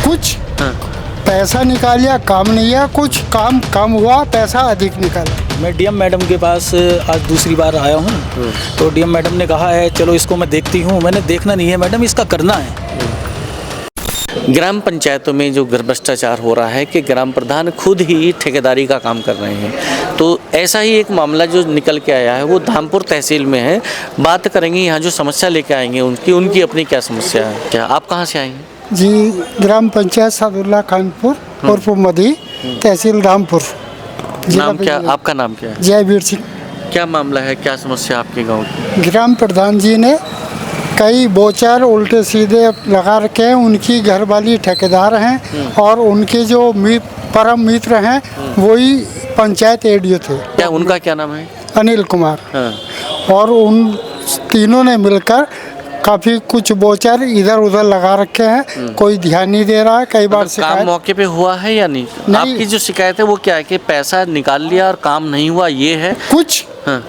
कुछ हाँ। पैसा निकालिया, काम नहीं है, कुछ काम कम हुआ, पैसा अधिक निकाला। मैं डीएम मैडम के पास आज दूसरी बार आया हूँ, तो डीएम मैडम ने कहा है चलो इसको मैं देखती हूँ। मैंने देखना नहीं है मैडम, इसका करना है। ग्राम पंचायतों में जो भ्रष्टाचार हो रहा है कि ग्राम प्रधान खुद ही ठेकेदारी का काम कर रहे हैं, तो ऐसा ही एक मामला जो निकल के आया है वो धामपुर तहसील में है। बात करेंगे यहाँ जो समस्या लेके आएंगे उनकी अपनी क्या समस्या है। क्या आप कहाँ से आएंगे? जी, ग्राम पंचायत सादुल्ला खानपुर उर्फ मधी, तहसील रामपुर, नाम क्या, आपका नाम क्या है? जयवीर सिंह। क्या मामला है, क्या समस्या आपके गाँव की? ग्राम प्रधान जी ने कई बोचर उल्टे सीधे लगा रखे हैं। उनकी घरवाली ठेकेदार हैं और उनके जो परम मित्र हैं वही पंचायत एडीओ थे। क्या उनका क्या नाम है? अनिल कुमार। हाँ। और उन तीनों ने मिलकर काफ़ी कुछ बोचर इधर उधर लगा रखे हैं। कोई ध्यान नहीं दे रहा है। कई बार काम मौके पे हुआ है या नहीं? आपकी जो शिकायत है वो क्या है कि पैसा निकाल लिया और काम नहीं हुआ, ये है? कुछ हाँ।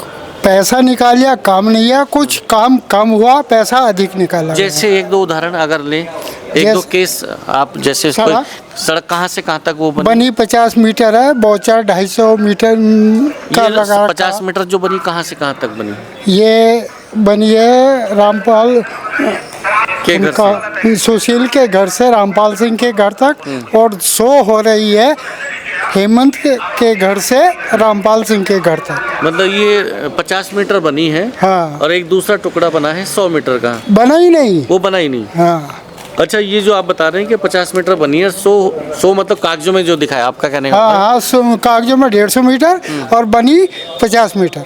पैसा निकालिया, काम नहीं है, कुछ काम कम हुआ, पैसा अधिक निकाला। जैसे एक दो उदाहरण अगर लें, एक दो केस आप जैसे सड़क कहाँ से कहाँ तक वो बनी 50 मीटर है, बोचर 250 मीटर का लगा। 50 मीटर जो बनी कहाँ से कहाँ तक बनी? ये बनी है रामपाल के घर से? सुशील के घर से रामपाल सिंह के घर तक, और 100 हो रही है हेमंत के घर से रामपाल सिंह के घर तक। मतलब ये 50 मीटर बनी है। हाँ। और एक दूसरा टुकड़ा बना है 100 मीटर का। बना ही नहीं। वो बना ही नहीं। हाँ। अच्छा, ये जो आप बता रहे हैं कि 50 मीटर बनी है, 100 मतलब कागजों में जो दिखाया आपका कहने का? हाँ, कागजों में 150 मीटर और बनी 50 मीटर।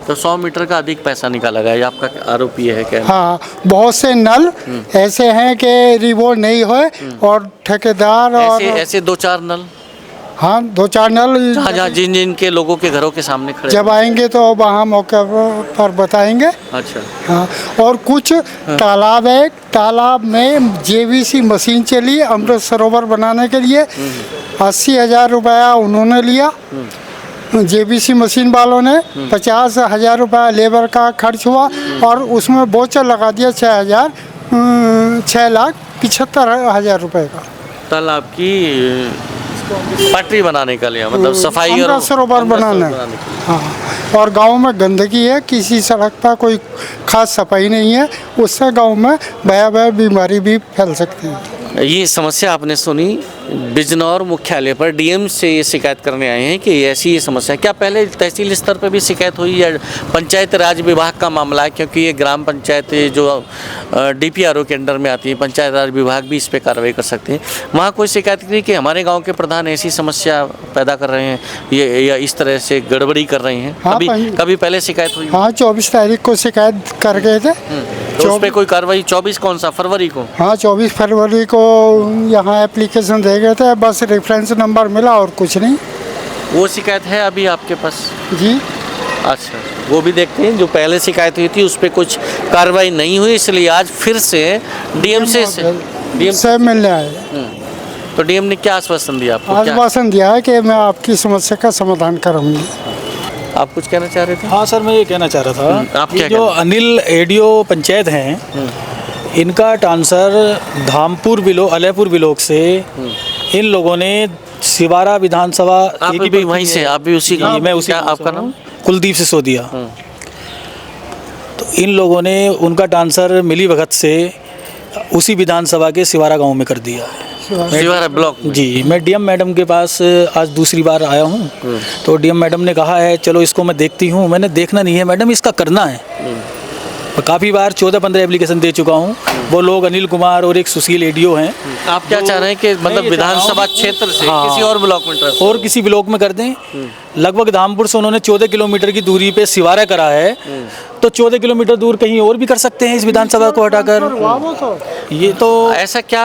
तो 100 मीटर का अधिक पैसा निकाला गया, आपका आरोप ये है क्या? हाँ, बहुत से नल ऐसे हैं कि रिवोल्व नहीं हुए और ठेकेदार और ऐसे 2-4 नल। हाँ, 2-4 नल जहाँ जिन के लोगों के घरों के सामने खड़े। जब आएंगे तो वहाँ मौके पर बताएंगे। अच्छा। हाँ, और कुछ तालाब है, तालाब में जेवीसी मशीन चली अमृत सरोवर बनाने के लिए। 80,000 रुपया उन्होंने लिया जेबीसी मशीन वालों ने। 50,000 रुपया लेबर का खर्च हुआ और उसमें बोचर लगा दिया 6,75,000 रुपये का। तालाब की पटरी बनाने का लिया, मतलब सफाई और सरोवर बनाने। हाँ, और गांव में गंदगी है, किसी सड़क पर कोई खास सफाई नहीं है, उससे गांव में भयावह बीमारी भी फैल सकती है। ये समस्या आपने सुनी। बिजनौर मुख्यालय पर डीएम से ये शिकायत करने आए हैं कि ऐसी ये समस्या। क्या पहले तहसील स्तर पर भी शिकायत हुई या पंचायत राज विभाग का मामला है? क्योंकि ये ग्राम पंचायत जो डीपीआरओ के अंडर में आती है, पंचायत राज विभाग भी इस पर कार्रवाई कर सकते हैं। वहाँ कोई शिकायत नहीं कि हमारे गाँव के प्रधान ऐसी समस्या पैदा कर रहे हैं ये या इस तरह से गड़बड़ी कर रहे हैं? हाँ, कभी पहले शिकायत हुई? हाँ, 24 तारीख को शिकायत कर गए थे। तो उस पर कोई कार्रवाई? 24 कौन सा, फरवरी को? हाँ, 24 फरवरी को यहाँ एप्लीकेशन दे गए थे, बस रेफरेंस नंबर मिला और कुछ नहीं। वो शिकायत है अभी आपके पास? जी। अच्छा, वो भी देखते हैं। जो पहले शिकायत हुई थी उस पर कुछ कार्रवाई नहीं हुई, इसलिए आज फिर से डीएम से मिलने आए। तो डीएम ने क्या आश्वासन दिया आपको? आश्वासन दिया है कि मैं आपकी समस्या का समाधान करूँगी। आप कुछ कहना चाह रहे थे? हाँ सर, मैं ये कहना चाह रहा था, आप क्या जो अनिल एडीओ पंचायत हैं, इनका ट्रांसफर धामपुर अलैपुर ब्लॉक से इन लोगों ने सिवारा विधानसभा। आप भी वहीं से? आप भी उसी? मैं उसी। आपका नाम? कुलदीप सिसोदिया। तो इन लोगों ने उनका ट्रांसफर मिली भगत से उसी विधानसभा के सिवारा गांव में कर दिया है, सिवारा ब्लॉक में। जी, मैं डीएम मैडम के पास आज दूसरी बार आया हूँ, तो डीएम मैडम ने कहा है चलो इसको मैं देखती हूँ। मैंने देखना नहीं है मैडम, इसका करना है। काफ़ी बार 14-15 एप्लीकेशन दे चुका हूँ। वो लोग अनिल कुमार और एक सुशील एडीओ हैं। आप क्या चाह रहे हैं कि मतलब विधानसभा क्षेत्र से किसी और ब्लॉक में ट्रांसफर? और किसी ब्लॉक में कर दें। लगभग धामपुर से उन्होंने 14 किलोमीटर की दूरी पे सिवारा करा है, तो 14 किलोमीटर दूर कहीं और भी कर सकते हैं इस विधानसभा को हटाकर। ये तो ऐसा क्या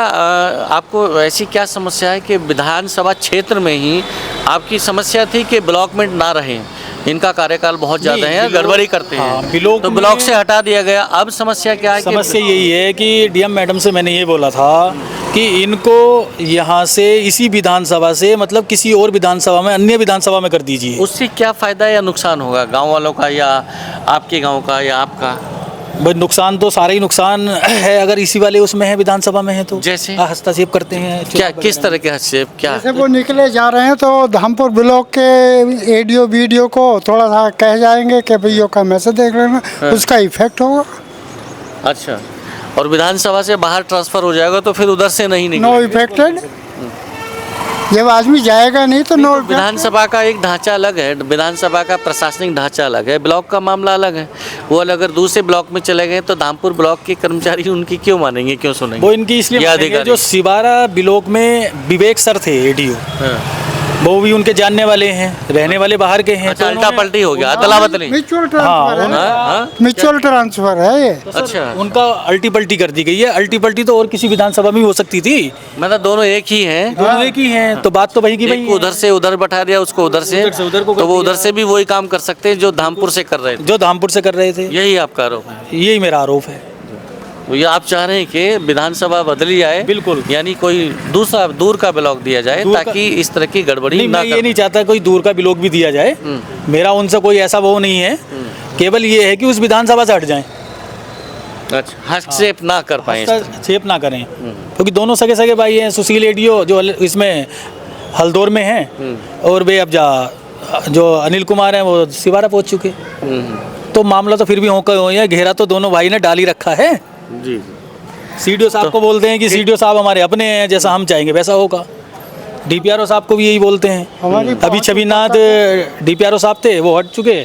आपको ऐसी क्या समस्या है कि विधानसभा क्षेत्र में ही आपकी समस्या थी कि ब्लॉक में ना रहें? इनका कार्यकाल बहुत ज़्यादा है, गड़बड़ी करते हैं, तो ब्लॉक से हटा दिया गया। अब समस्या क्या है? समस्या यही है कि डीएम मैडम से मैंने ये बोला था कि इनको यहाँ से इसी विधानसभा से मतलब किसी और विधानसभा में, अन्य विधानसभा में कर दीजिए। उससे क्या फ़ायदा या नुकसान होगा गांव वालों का या आपके गांव का या आपका? भाई नुकसान तो सारा ही नुकसान है, अगर इसी वाले उसमें है, विधानसभा में है तो जैसे? हस्तक्षेप करते हैं। क्या किस तरह के हस्तक्षेप क्या? जैसे वो निकले जा रहे हैं तो धामपुर ब्लॉक के एडीओ वीडियो को थोड़ा सा कह जाएंगे कि भैया का मैसेज देख लेना, उसका इफेक्ट होगा। अच्छा, और विधानसभा से बाहर ट्रांसफर हो जाएगा तो फिर उधर से नहीं नो निकलेगा। इफेक्टेड, जब आदमी जाएगा नहीं तो नो। विधानसभा का एक ढांचा अलग है, विधानसभा का प्रशासनिक ढांचा अलग है, ब्लॉक का मामला अलग है। वो अगर दूसरे ब्लॉक में चले गए तो धामपुर ब्लॉक के कर्मचारी उनकी क्यों मानेंगे, क्यों सुनेंगे? वो इनकी इसलिए ये मानेंगे, अधिकारी। जो सिवारा ब्लॉक में विवेक सर थे एडीओ, हाँ। वो भी उनके जानने वाले हैं, रहने वाले बाहर के हैं। अच्छा, तो उल्टा पलटी हो गया, अदला बदली। म्यूचुअल ट्रांसफर है, हाँ? म्यूचुअल ट्रांसफर है ये। अच्छा, उनका अल्टी पल्टी कर दी गई है। अल्टी पल्टी तो और किसी विधानसभा में भी हो सकती थी, मतलब दोनों एक ही हैं। दोनों एक ही हैं, तो बात तो वही की एक वही को उधर से उधर बैठा दिया, उसको उधर से, उधर से उधर को कर तो वो दिया। उधर से भी वही काम कर सकते हैं जो धामपुर से कर रहे थे। जो धामपुर से कर रहे थे, यही आपका आरोप है? यही मेरा आरोप है। तो ये आप चाह रहे हैं कि विधानसभा बदली जाए, बिल्कुल। यानी कोई दूसरा दूर का ब्लॉक दिया जाए दूर का- ताकि इस तरह की गड़बड़ी नहीं, ना मैं ये नहीं चाहता कोई दूर का ब्लॉक भी दिया जाए। मेरा उनसे कोई ऐसा वो नहीं है, केवल ये है कि उस विधानसभा से हट जाएं, अच्छा, हस्तक्षेप ना कर पाए इस तरह। हस्तक्षेप ना करें, क्योंकि दोनों सगे सगे भाई हैं। सुशील एडीओ जो इसमें हल्दौर में हैं, और वे अब जो अनिल कुमार हैं वो सिवारा पहुंच चुके। तो मामला तो फिर भी हो है, घेरा तो दोनों भाई ने डाल ही रखा है। जी। सीडीओ साहब को बोलते हैं कि सीडीओ साहब हमारे अपने हैं, जैसा हम चाहेंगे वैसा होगा। डीपीआरओ साहब को भी यही बोलते हैं। हमारी अभी छविनाथ डीपीआरओ साहब थे, वो हट चुके,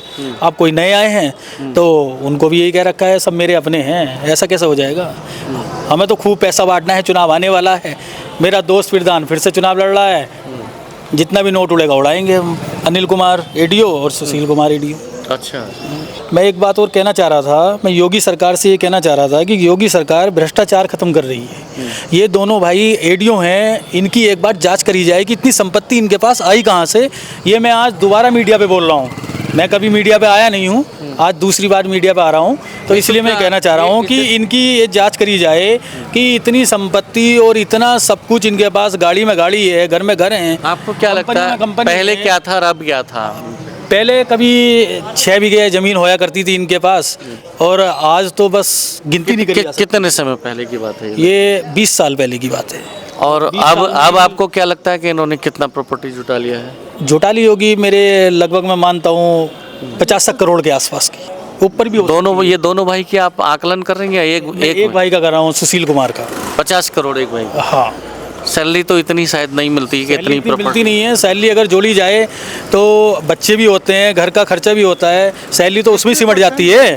अब कोई नए आए हैं, तो उनको भी यही कह रखा है सब मेरे अपने हैं। ऐसा कैसे हो जाएगा? हमें तो खूब पैसा बांटना है, चुनाव आने वाला है। मेरा दोस्त प्रधान फिर से चुनाव लड़ रहा है, जितना भी नोट उड़ेगा उड़ाएंगे हम। अनिल कुमार एडीओ और सुशील कुमार एडीओ। अच्छा, मैं एक बात और कहना चाह रहा था, मैं योगी सरकार से ये कहना चाह रहा था कि योगी सरकार भ्रष्टाचार खत्म कर रही है। ये दोनों भाई एडीओ हैं, इनकी एक बार जांच करी जाए कि इतनी संपत्ति इनके पास आई कहाँ से। ये मैं आज दोबारा मीडिया पे बोल रहा हूँ, मैं कभी मीडिया पे आया नहीं हूँ, आज दूसरी बार मीडिया पे आ रहा हूँ, तो इसलिए मैं कहना चाह रहा हूँ कि इनकी ये जांच करी जाए कि इतनी संपत्ति और इतना सब कुछ इनके पास, गाड़ी में गाड़ी है, घर में घर हैं। आपको क्या लगता है पहले क्या था और अब क्या था? पहले कभी 6 बीघे ज़मीन होया करती थी इनके पास, और आज तो बस गिनती नहीं करी जा सकती। कितने समय पहले की बात है ये 20 साल पहले की बात है। और अब आपको क्या लगता है कि इन्होंने कितना प्रॉपर्टी जुटा लिया है? जुटा ली होगी मेरे लगभग, मैं मानता हूँ 50 करोड़ के आसपास की, ऊपर भी हो सकती ये दोनों भाई की आप आकलन कर रहे हैं या है। एक भाई का कर रहा हूँ, सुशील कुमार का। 50 करोड़ एक भाई? हाँ, सैलरी तो इतनी शायद नहीं मिलती कि सैलरी इतनी इतनी मिलती प्रॉपर्टी। नहीं है। सैलरी अगर जोड़ी जाए तो बच्चे भी होते हैं, घर का खर्चा भी होता है, सैलरी तो उसमें सिमट जाती है।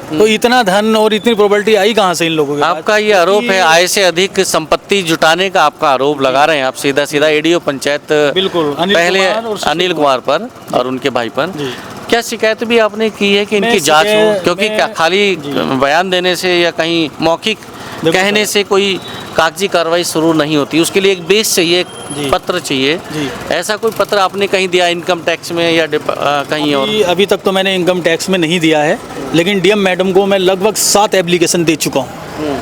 तो इतना धन और इतनी प्रॉपर्टी आई कहाँ से इन लोगों के पास? आपका ये आरोप है, आय से अधिक संपत्ति जुटाने का आपका आरोप लगा रहे हैं आप सीधा सीधा एडीओ पंचायत, बिल्कुल, पहले कुमार और सुशील अनिल कुमार पर और उनके भाई पर। जी। क्या शिकायत भी आपने की है कि इनकी मैं जांच हो? शिकायत- क्योंकि मैं- क्या खाली जी। बयान देने से या कहीं मौखिक देखो कहने सर। से कोई कागजी कार्रवाई शुरू नहीं होती, उसके लिए एक बेस चाहिए, एक जी। पत्र चाहिए। जी। ऐसा कोई पत्र आपने कहीं दिया इनकम टैक्स में या कहीं और? अभी तक तो मैंने इनकम टैक्स में नहीं दिया है, लेकिन डीएम मैडम को मैं लगभग 7 एप्लीकेशन दे चुका हूँ।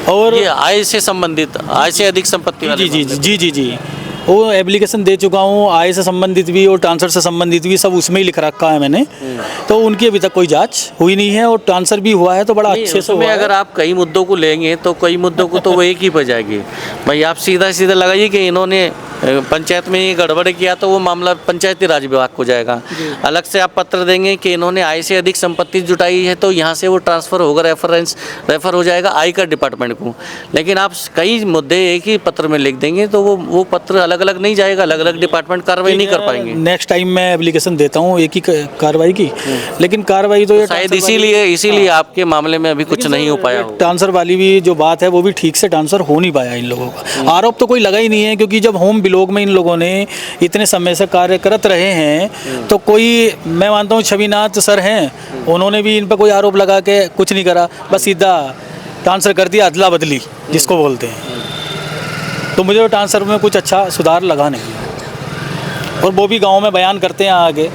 और ये आय से संबंधित, आय से अधिक संपत्ति वाले जी जी मामले। जी जी जी वो एप्लीकेशन दे चुका हूँ, आय से संबंधित भी और ट्रांसफ़र से संबंधित भी, सब उसमें ही लिख रखा है मैंने। तो उनकी अभी तक कोई जांच हुई नहीं है, और ट्रांसफ़र भी हुआ है तो बड़ा नहीं, अच्छे से उसमें हुआ अगर है। आप कई मुद्दों को लेंगे तो कई मुद्दों को तो वो एक ही पर जाएगी। भाई आप सीधा सीधा लगाइए कि इन्होंने पंचायत में ये गड़बड़ किया तो वो मामला पंचायती राज विभाग को जाएगा। अलग से आप पत्र देंगे कि इन्होंने आय से अधिक संपत्ति जुटाई है तो यहाँ से वो ट्रांसफ़र होगा, रेफर हो जाएगा आयकर डिपार्टमेंट को। लेकिन आप कई मुद्दे एक ही पत्र में लिख देंगे तो वो पत्र अलग अलग नहीं जाएगा, अलग अलग डिपार्टमेंट कार्रवाई नहीं कर पाएंगे। नेक्स्ट टाइम मैं एप्लीकेशन देता हूँ एक ही कार्रवाई की, लेकिन कार्रवाई तो ये शायद ट्रांसफर वाली- इसीलिए आपके मामले में अभी कुछ नहीं हो पाया होगा। ट्रांसफर वाली भी जो बात है वो भी ठीक से ट्रांसफर हो नहीं पाया इन लोगों का। आरोप तो कोई लगा ही नहीं है, क्योंकि जब होम ब्लॉक में इन लोगों ने इतने समय से कार्य करत रहे हैं, तो कोई, मैं मानता हूँ छविनाथ सर हैं, उन्होंने भी इन पर कोई आरोप लगा के कुछ नहीं करा, बस सीधा ट्रांसफर कर दिया, अदला बदली जिसको बोलते हैं। तो मुझे ट्रांसफर में कुछ अच्छा सुधार लगा नहीं, और वो भी गाँव में बयान करते हैं आगे,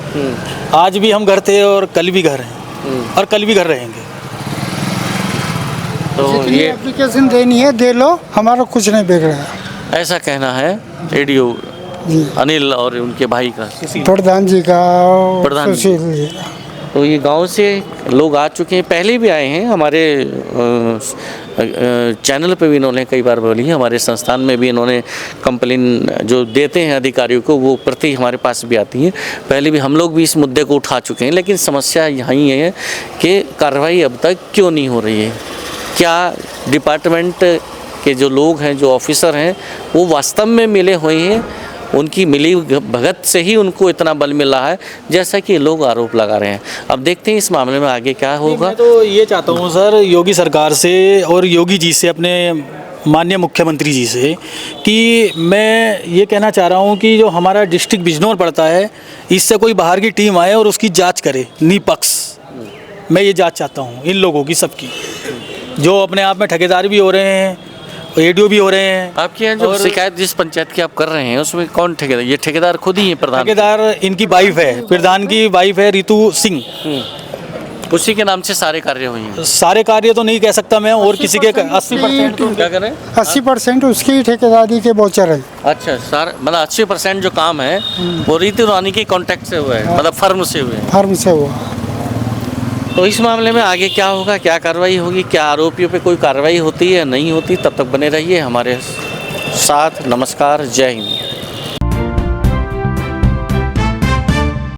आज भी हम घर थे और कल भी घर हैं और कल भी घर रहेंगे। तो जितनी ये एप्लीकेशन देनी है दे लो, हमारा कुछ नहीं बिगड़ा है। ऐसा कहना है एडीओ जी, अनिल और उनके भाई का। प्रधान जी का और प्रधान जी। सुशील जी का। तो ये गांव से लोग आ चुके हैं, पहले भी आए हैं, हमारे चैनल पे भी इन्होंने कई बार बोली है, हमारे संस्थान में भी इन्होंने कंप्लेन जो देते हैं अधिकारियों को वो प्रति हमारे पास भी आती है। पहले भी हम लोग भी इस मुद्दे को उठा चुके हैं, लेकिन समस्या यही है कि कार्रवाई अब तक क्यों नहीं हो रही है। क्या डिपार्टमेंट के जो लोग हैं, जो ऑफिसर हैं, वो वास्तव में मिले हुए हैं, उनकी मिली भगत से ही उनको इतना बल मिला है जैसा कि लोग आरोप लगा रहे हैं। अब देखते हैं इस मामले में आगे क्या होगा। मैं तो ये चाहता हूँ सर, योगी सरकार से और योगी जी से, अपने माननीय मुख्यमंत्री जी से, कि मैं ये कहना चाह रहा हूँ कि जो हमारा डिस्ट्रिक्ट बिजनौर पड़ता है, इससे कोई बाहर की टीम आए और उसकी जांच करे निष्पक्ष। मैं ये जांच चाहता हूँ इन लोगों की, सबकी, जो अपने आप में ठेकेदार भी हो रहे हैं, एडीओ भी हो रहे हैं। आपके यहाँ जो शिकायत जिस पंचायत की आप कर रहे हैं उसमें कौन ठेकेदार? ये ठेकेदार खुद ही है प्रधान? ठेकेदार इनकी वाइफ है, प्रधान की वाइफ है रितु सिंह। उसी के नाम से सारे कार्य हुए हैं? सारे कार्य तो नहीं कह सकता मैं, और किसी के 80% क्या करें? 80% उसकी ही ठेकेदारी के वोचर है। अच्छा सर, मतलब 80% जो काम है वो रीति रानी के कॉन्टैक्ट से हुआ है, मतलब फर्म से हुए हैं। फर्म से हुआ। तो इस मामले में आगे क्या होगा, क्या कार्रवाई होगी, क्या आरोपियों पे कोई कार्रवाई होती है नहीं होती, तब तक बने रहिए हमारे साथ। नमस्कार, जय हिंद।